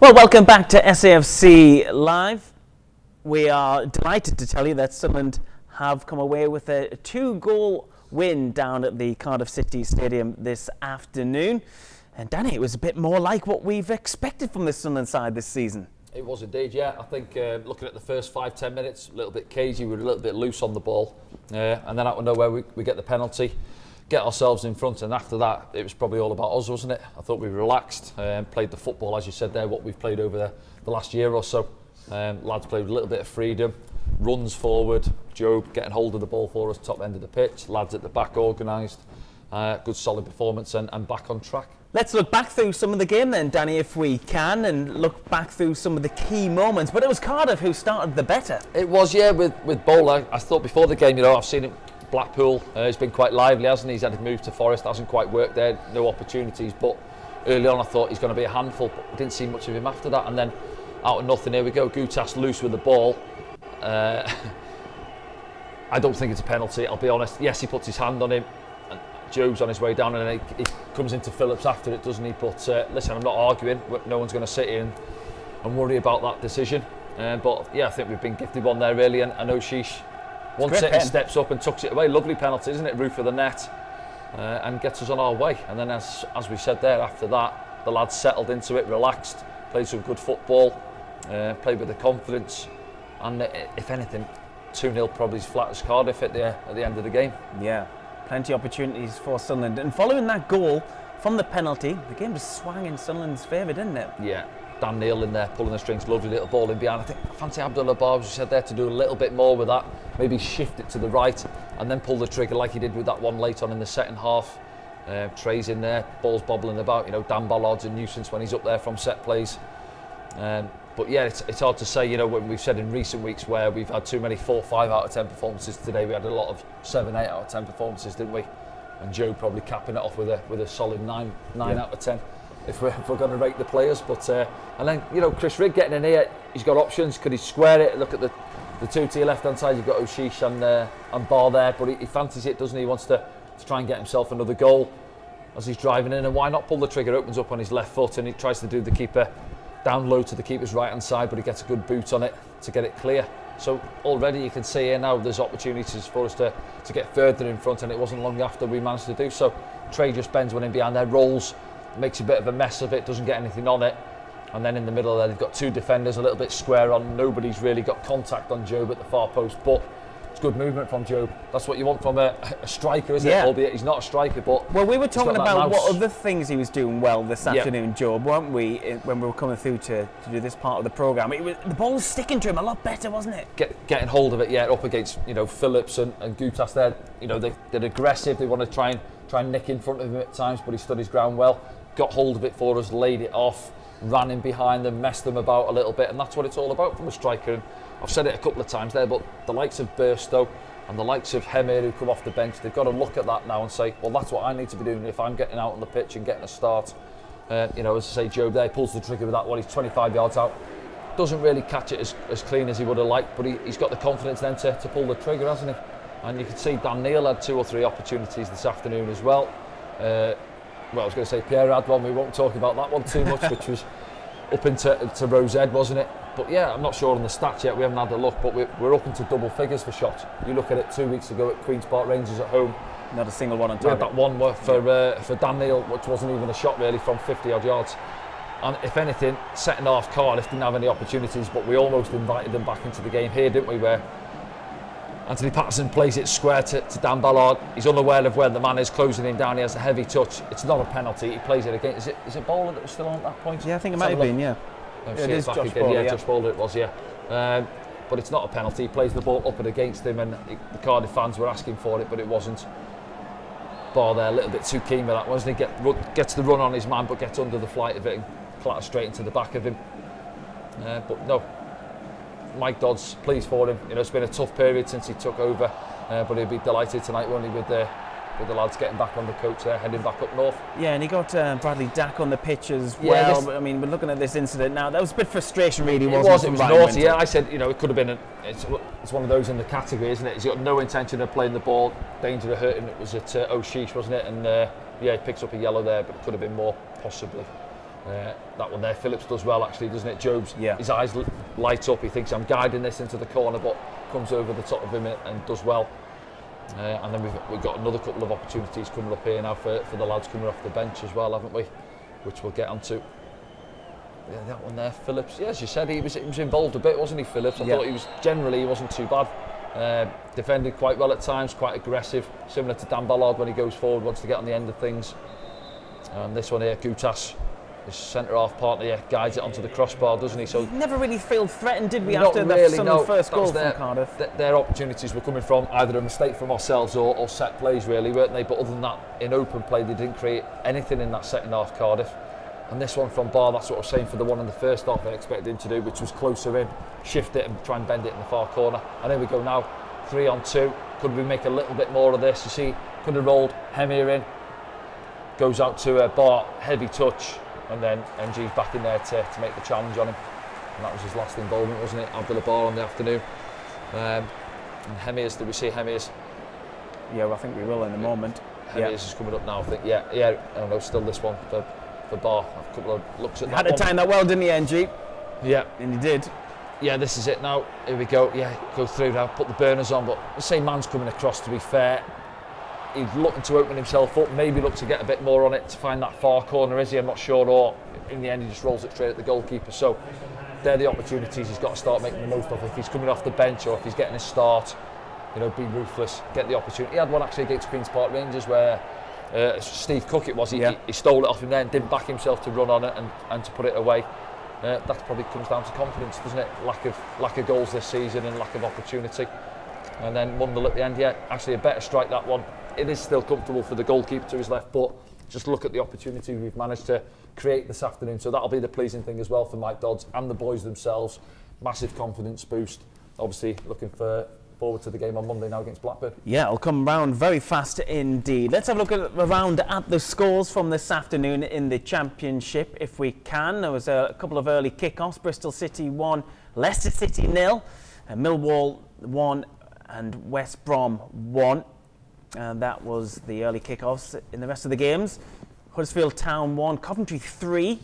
Well, welcome back to SAFC Live. We are delighted to tell you that Sunderland have come away with a 2-goal win down at the Cardiff City Stadium this afternoon. And Danny, it was a bit more like what we've expected from the Sunderland side this season. It was indeed, yeah. I think looking at the first 5-10 minutes, a little bit cagey, we were a little bit loose on the ball. And then out of nowhere, we get the penalty, get ourselves in front, and after that, it was probably all about us, wasn't it? I thought we relaxed, played the football, as you said there, what we've played over the last year or so. Lads played with a little bit of freedom, runs forward, Jobe getting hold of the ball for us, top end of the pitch, lads at the back organised, good solid performance and back on track. Let's look back through some of the game then, Danny, if we can, and look back through some of the key moments. But it was Cardiff who started the better. It was, yeah, with Bowler. I thought before the game, I've seen him Blackpool, he's been quite lively, hasn't he? He's had to move to Forest, hasn't quite worked there, no opportunities, but early on I thought he's going to be a handful, but we didn't see much of him after that, and then out of nothing, here we go, Gutas loose with the ball. I don't think it's a penalty, I'll be honest. Yes, he puts his hand on him, and Jobe's on his way down, and then he comes into Phillips after it, doesn't he? But listen, I'm not arguing, no one's going to sit here and worry about that decision. But yeah, I think we've been gifted one there really, and Oshish, once it steps up and tucks it away. Lovely penalty, isn't it? Roof of the net, and gets us on our way. And then, as we said there, after that, the lads settled into it, relaxed, played some good football, played with the confidence, and if anything, 2-0 probably as flat as Cardiff at the end of the game. Yeah, plenty of opportunities for Sunderland. And following that goal from the penalty, the game just swung in Sunderland's favour, didn't it? Yeah. Dan Neil in there pulling the strings, lovely little ball in behind. I think fancy Abdullah Bar, as you said there, to do a little bit more with that, maybe shift it to the right and then pull the trigger like he did with that one late on in the second half. Trey's in there, ball's bobbling about, Dan Ballard's a nuisance when he's up there from set plays. But yeah, it's hard to say, when we've said in recent weeks where we've had too many 4, 5 out of 10 performances. Today we had a lot of 7, 8 out of 10 performances, didn't we? And Joe probably capping it off with a solid 9 out of 10. If we're going to rate the players, but and then Chris Rigg getting in here, he's got options. Could he square it? Look at the two to your left hand side. You've got Oshish and Bar there, but he fancies it, doesn't he? He wants to try and get himself another goal as he's driving in, and why not pull the trigger? Opens up on his left foot, and he tries to do the keeper down low to the keeper's right hand side, but he gets a good boot on it to get it clear. So already you can see here now there's opportunities for us to get further in front, and it wasn't long after we managed to do so. Trey just bends one in behind there, rolls, makes a bit of a mess of it, doesn't get anything on it, and then in the middle there they've got 2 defenders a little bit square on. Nobody's really got contact on Jobe at the far post, but it's good movement from Jobe. That's what you want from a striker, isn't it? Albeit he's not a striker, but well, we were talking about what other things he was doing well this afternoon, Jobe, weren't we, when we were coming through to do this part of the programme. The ball was sticking to him a lot better, wasn't it? Getting hold of it, up against Phillips and Gutas there. They're aggressive, they want to try and nick in front of him at times, but he stood his ground well. Got hold of it for us, laid it off, ran in behind them, messed them about a little bit, and that's what it's all about from a striker. And I've said it a couple of times there, but the likes of Burstow and the likes of Hemir who come off the bench, they've got to look at that now and say, well, that's what I need to be doing if I'm getting out on the pitch and getting a start. As I say, Jobe there pulls the trigger with that one, he's 25 yards out. Doesn't really catch it as clean as he would have liked, but he's got the confidence then to pull the trigger, hasn't he? And you can see Dan Neil had 2 or 3 opportunities this afternoon as well. Well, I was going to say Pierre had one, we won't talk about that one too much, which was up into Rose Ed, wasn't it? But yeah, I'm not sure on the stats yet, we haven't had a look, but we're up into double figures for shots. You look at it 2 weeks ago at Queen's Park Rangers at home. Not a single one on target. target. We had that one for Dan Neil, which wasn't even a shot really from 50 odd yards. And if anything, second half Cardiff didn't have any opportunities, but we almost invited them back into the game here, didn't we, where Anthony Patterson plays it square to Dan Ballard. He's unaware of where the man is, closing him down. He has a heavy touch. It's not a penalty. He plays it again. Is it Bowler that was still on at that point? Yeah, I think it might have been, yeah. It is Josh Bowler, Josh Bowler it was, yeah. But it's not a penalty. He plays the ball up and against him, and the Cardiff fans were asking for it, but it wasn't. Bar there, a little bit too keen with that, wasn't he? Gets the run on his man, but gets under the flight of it and clatters straight into the back of him. But no. Mike Dodds, pleased for him. It's been a tough period since he took over, but he'll be delighted tonight, won't he, with the lads getting back on the coach there, heading back up north. Yeah, and he got Bradley Dack on the pitch as well. But, I mean, we're looking at this incident now. That was a bit of frustration, really, wasn't it? It was naughty. Yeah, I said, it could have been. It's one of those in the category, isn't it? He's got no intention of playing the ball, danger of hurting. It was at Oshish, wasn't it? And he picks up a yellow there, but it could have been more, possibly. That one there, Phillips does well actually, doesn't it? Jobe's, Yeah. his eyes light up, he thinks I'm guiding this into the corner, but comes over the top of him and does well. And then we've got another couple of opportunities coming up here now for the lads coming off the bench as well, haven't we? Which we'll get onto. Yeah, that one there, Phillips. Yeah, as you said, he was involved a bit, wasn't he, Phillips? I thought he wasn't too bad. Defended quite well at times, quite aggressive, similar to Dan Ballard when he goes forward, wants to get on the end of things. This one here, Gutas, his centre-half partner, guides it onto the crossbar, doesn't he? So never really felt threatened, did we, not after really, the Sunderland first goal from Cardiff? Their opportunities were coming from either a mistake from ourselves or set plays, really, weren't they? But other than that, in open play, they didn't create anything in that second half, Cardiff. And this one from Barr, that's what I was saying for the one in the first half I expected him to do, which was closer in, shift it and try and bend it in the far corner. And here we go now, 3-on-2. Could we make a little bit more of this? You see, could have rolled Hemir in, goes out to Barr, heavy touch, and then MG's back in there to make the challenge on him. And that was his last involvement, wasn't it? Abdullah Barr on the afternoon. And Hemir's, did we see Hemir's? Yeah, well, I think we will in a moment. Hemir's is coming up now, I think. Yeah, I don't know, still this one for Barr. A couple of looks at that. Had to time that well, didn't he, NG? Yeah. And he did. Yeah, this is it now. Here we go. Yeah, go through now, put the burners on. But the same man's coming across, to be fair. He's looking to open himself up, maybe look to get a bit more on it to find that far corner, is he? I'm not sure. Or in the end, he just rolls it straight at the goalkeeper. So they're the opportunities he's got to start making the most of. If he's coming off the bench or if he's getting a start, be ruthless, get the opportunity. He had one actually against Queen's Park Rangers where Steve Cook he stole it off him there and didn't back himself to run on it and to put it away. That probably comes down to confidence, doesn't it? Lack of goals this season and lack of opportunity. And then Mundell at the end, actually a better strike, that one. It is still comfortable for the goalkeeper to his left, but just look at the opportunity we've managed to create this afternoon. So that'll be the pleasing thing as well for Mike Dodds and the boys themselves. Massive confidence boost. Obviously looking forward to the game on Monday now against Blackburn. Yeah, it'll come round very fast indeed. Let's have a look around at the scores from this afternoon in the Championship, if we can. There was a couple of early kick-offs. Bristol City 1, Leicester City 0, Millwall 1 and West Brom 1. And that was the early kick-offs. In the rest of the games, Huddersfield Town 1, Coventry 3,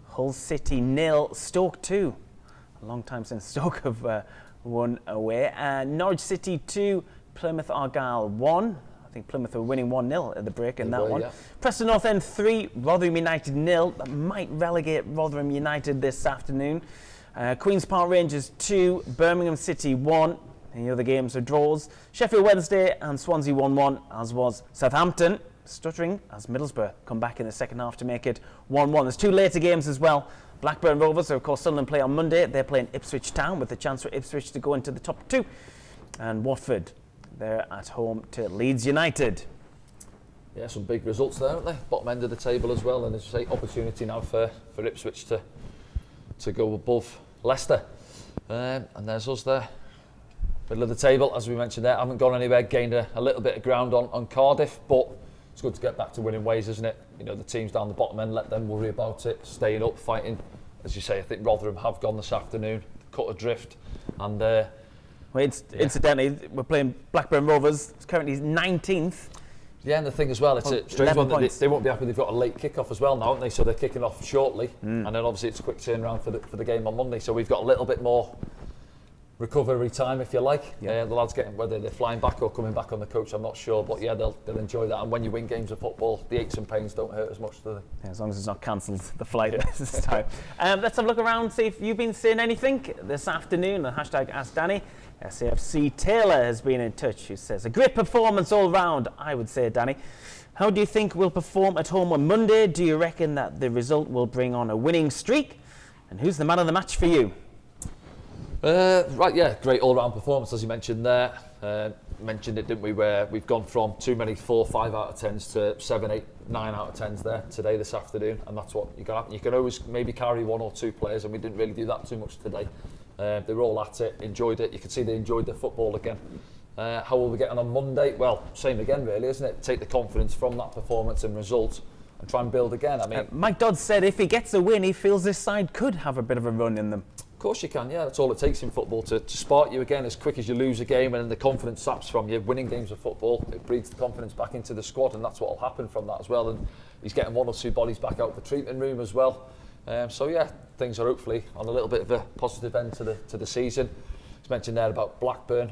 Hull City 0, Stoke 2. A long time since Stoke have won away. Norwich City 2, Plymouth Argyle 1. I think Plymouth were winning 1-0 at the break in that one. Yeah. Preston North End 3, Rotherham United 0. That might relegate Rotherham United this afternoon. Queen's Park Rangers 2, Birmingham City 1. Any other games are draws. Sheffield Wednesday and Swansea 1-1, as was Southampton, stuttering as Middlesbrough come back in the second half to make it 1-1. There's two later games as well. Blackburn Rovers, so of course Sunderland play on Monday. They're playing Ipswich Town with the chance for Ipswich to go into the top two. And Watford, they're at home to Leeds United. Yeah, some big results there, aren't they? Bottom end of the table as well, and as you say, opportunity now for Ipswich to go above Leicester. And there's us there. Middle of the table, as we mentioned there, haven't gone anywhere, gained a little bit of ground on Cardiff, but it's good to get back to winning ways, isn't it? The teams down the bottom end, let them worry about it, staying up, fighting. As you say, I think Rotherham have gone this afternoon, cut adrift, and incidentally, we're playing Blackburn Rovers, it's currently 19th. Yeah, and the thing as well, it's a strange one that they won't be happy they've got a late kick-off as well now, haven't they? So they're kicking off shortly, and then obviously it's a quick turnaround for the game on Monday, so we've got a little bit more recovery time, if you like. The lads getting, whether they're flying back or coming back on the coach, I'm not sure, but yeah, they'll enjoy that. And when you win games of football, the aches and pains don't hurt as much, do they? Yeah, as long as it's not cancelled the flight this time. Let's have a look around, see if you've been seeing anything this afternoon. The hashtag Ask Danny. SAFC Taylor has been in touch, who says, a great performance all round, I would say, Danny. How do you think we'll perform at home on Monday? Do you reckon that the result will bring on a winning streak? And who's the man of the match for you? Great all-round performance, as you mentioned there. Mentioned it, didn't we, where we've gone from too many 4, 5 out of 10s to 7, 8, 9 out of 10s there today, this afternoon, and that's what you got. You can always maybe carry 1 or 2 players, and we didn't really do that too much today. They were all at it, enjoyed it. You could see they enjoyed the football again. How will we get on Monday? Well, same again, really, isn't it? Take the confidence from that performance and result and try and build again. I mean, Mike Dodds said if he gets a win, he feels this side could have a bit of a run in them. Of course you can, yeah. That's all it takes in football, to spark you again as quick as you lose a game, and then the confidence saps from you. Winning games of football, it breeds the confidence back into the squad, and that's what will happen from that as well. And he's getting 1 or 2 bodies back out the treatment room as well. So yeah, things are hopefully on a little bit of a positive end to the season. As mentioned there about Blackburn,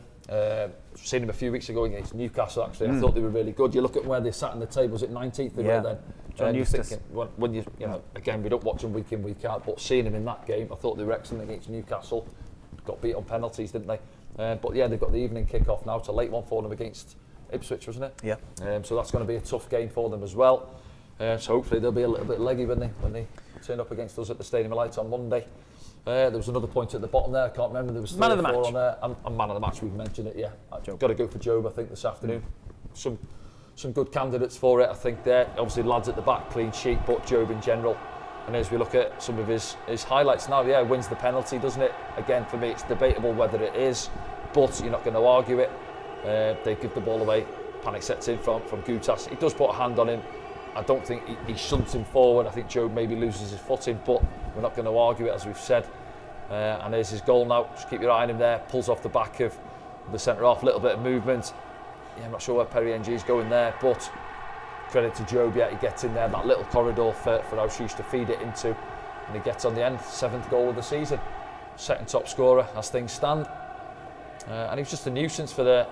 seen him a few weeks ago against Newcastle. Actually, I thought they were really good. You look at where they sat in the table, was it 19th they were then? John Eustace. When you know, again, we don't watch them week in, week out, but seeing him in that game, I thought they were excellent against Newcastle. Got beat on penalties, didn't they? But yeah, they've got the evening kick-off now. It's a late one for them against Ipswich, wasn't it? Yeah. So that's going to be a tough game for them as well. So hopefully they'll be a little bit leggy when they turn up against us at the Stadium of Light on Monday. There was another point at the bottom there. I can't remember. There was 3 or 4 on there. And man of the match, we've mentioned it. Yeah, I've got to go for Jobe. I think this afternoon. Some good candidates for it. I think there. Obviously, lads at the back, clean sheet, but Jobe in general. And as we look at some of his highlights now, yeah, wins the penalty, doesn't it? Again, for me, it's debatable whether it is, but you're not going to argue it. They give the ball away. Panic sets in from Gutas. He does put a hand on him. I don't think he shunts him forward. I think Jobe maybe loses his footing, but we're not going to argue it, as we've said. And there's his goal now. Just keep your eye on him there. Pulls off the back of the centre half. A little bit of movement. Yeah, I'm not sure where Perry NG is going there, but credit to Jobe. Yeah, he gets in there. That little corridor for Auchiche to feed it into, and he gets on the end. 7th goal of the season. Second top scorer as things stand. And he was just a nuisance for the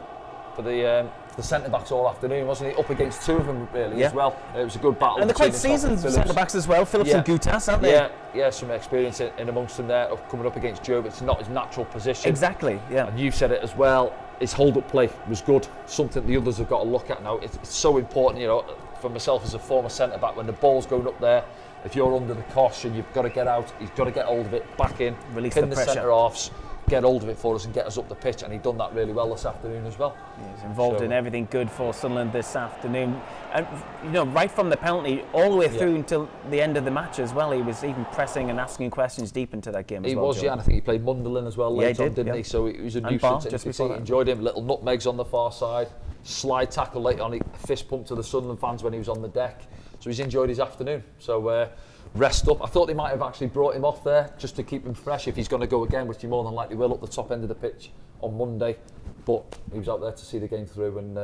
centre-backs all afternoon, wasn't he? Up against 2 of them, really, as well. It was a good battle. And they're quite seasoned centre-backs as well, Phillips and Gutas, aren't they? Yeah, some experience in amongst them there, coming up against Jobe. It's not his natural position. Exactly, yeah. And you've said it as well, his hold-up play was good, something the others have got to look at now. It's so important, you know, for myself as a former centre-back, when the ball's going up there, if you're under the cosh and you've got to get out, he's got to get hold of it, back in, release pin the the centre-halves, get hold of it for us and get us up the pitch, and he'd done that really well this afternoon as well. He's involved in everything good for Sunderland this afternoon, and you know, right from the penalty all the way through until the end of the match as well. He was even pressing and asking questions deep into that game. He was, and I think he played Sunderland as well later on, didn't he? So he was a nuisance. Just before that. Enjoyed him. Little nutmegs on the far side, slide tackle later on, fist pump to the Sunderland fans when he was on the deck. So he's enjoyed his afternoon. So rest up. I thought they might have actually brought him off there just to keep him fresh if he's going to go again, which he more than likely will, up the top end of the pitch on Monday. But he was out there to see the game through, and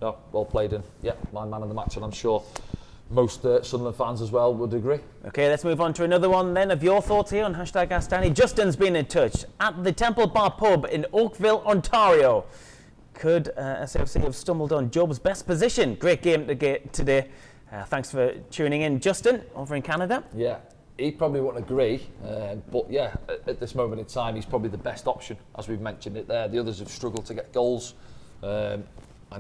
well played, and my man of the match, and I'm sure most Sunderland fans as well would agree. Okay, let's move on to another one then of your thoughts here on #AskDanny. Justin's been in touch at the Temple Bar Pub in Oakville, Ontario. Could SFC have stumbled on Jobe's best position? Great game today. Thanks for tuning in, Justin, over in Canada. Yeah, he probably wouldn't agree, but yeah, at this moment in time, he's probably the best option, as we've mentioned it there. The others have struggled to get goals, and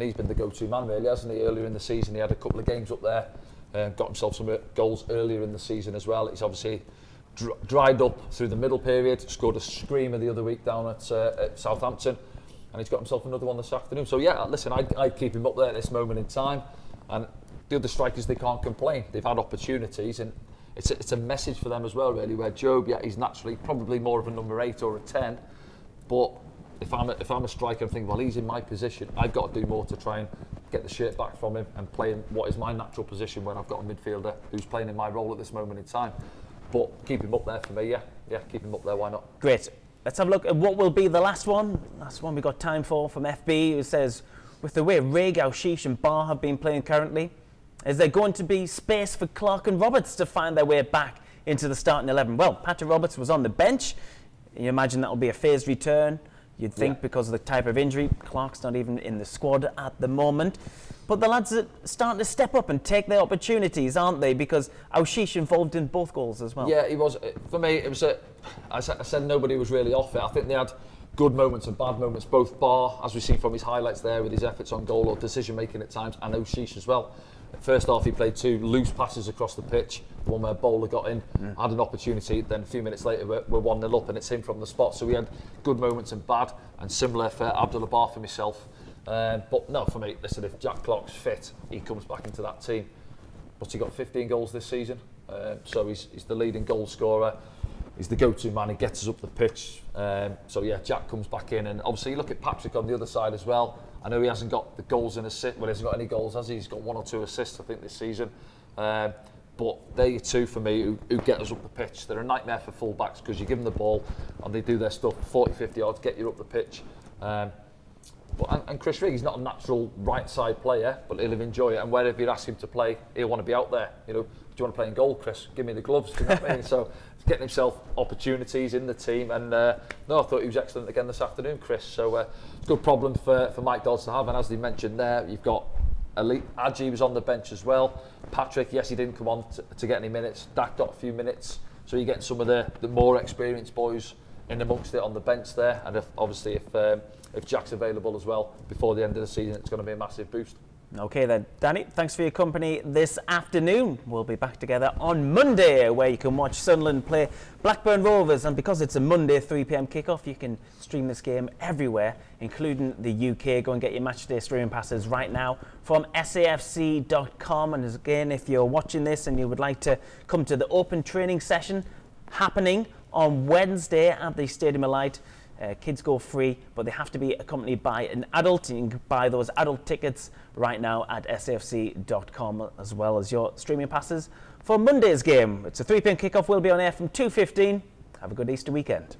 he's been the go-to man, really, hasn't he? Earlier in the season, he had a couple of games up there, got himself some goals earlier in the season as well. He's obviously dried up through the middle period, scored a screamer the other week down at Southampton, and he's got himself another one this afternoon. So yeah, listen, I'd keep him up there at this moment in time, and the other strikers, they can't complain. They've had opportunities, and it's a message for them as well, really, where Jobe, he's naturally probably more of a number 8 or a 10, but if I'm a striker, I'm thinking, well, he's in my position, I've got to do more to try and get the shirt back from him and play in what is my natural position when I've got a midfielder who's playing in my role at this moment in time. But keep him up there for me, yeah, keep him up there, why not? Great. Let's have a look at what will be the last one we've got time for, from FB, who says, with the way Rig, Auchiche and Barr have been playing currently, is there going to be space for Clark and Roberts to find their way back into the starting 11? Well, Patrick Roberts was on the bench. You imagine that will be a phased return, you'd think, because of the type of injury. Clark's not even in the squad at the moment. But the lads are starting to step up and take their opportunities, aren't they? Because Auchiche involved in both goals as well. Yeah, he was. For me, it was I said nobody was really off it. I think they had good moments and bad moments, both Barr, as we've seen from his highlights there, with his efforts on goal or decision-making at times, and Auchiche as well. First half, he played 2 loose passes across the pitch, the one where Bowler got in, had an opportunity, then a few minutes later we're 1-0 up and it's him from the spot. So we had good moments and bad, and similar for Abdullah Barr for myself. But no, for me, listen, if Jack Clark's fit, he comes back into that team. But he got 15 goals this season, so he's the leading goal scorer. He's the go-to man, he gets us up the pitch. So yeah, Jack comes back in, and obviously you look at Patrick on the other side as well. I know he hasn't got the goals and assists, well, he hasn't got any goals, has he? He's got 1 or 2 assists, I think, this season. But they're 2 for me who get us up the pitch. They're a nightmare for full-backs because you give them the ball and they do their stuff 40, 50 yards, get you up the pitch. And Chris Rigg, he's not a natural right side player, but he'll enjoy it. And wherever you ask him to play, he'll want to be out there. You know, do you want to play in goal, Chris? Give me the gloves. Do you know what I mean? So he's getting himself opportunities in the team. And no, I thought he was excellent again this afternoon, Chris. So it's a good problem for Mike Dodds to have. And as they mentioned there, you've got elite. Adji was on the bench as well. Patrick, yes, he didn't come on to get any minutes. Dak got a few minutes. So you're getting some of the more experienced boys in amongst it on the bench there. And if Jack's available as well before the end of the season, it's going to be a massive boost. Okay then, Danny, thanks for your company this afternoon. We'll be back together on Monday, where you can watch Sunderland play Blackburn Rovers. And because it's a Monday 3 p.m. kickoff, you can stream this game everywhere, including the UK. Go and get your matchday streaming passes right now from safc.com. And again, if you're watching this and you would like to come to the open training session happening on Wednesday at the Stadium of Light, kids go free, but they have to be accompanied by an adult. You can buy those adult tickets right now at safc.com, as well as your streaming passes for Monday's game. It's a 3 p.m. kickoff. We'll be on air from 2:15. Have a good Easter weekend.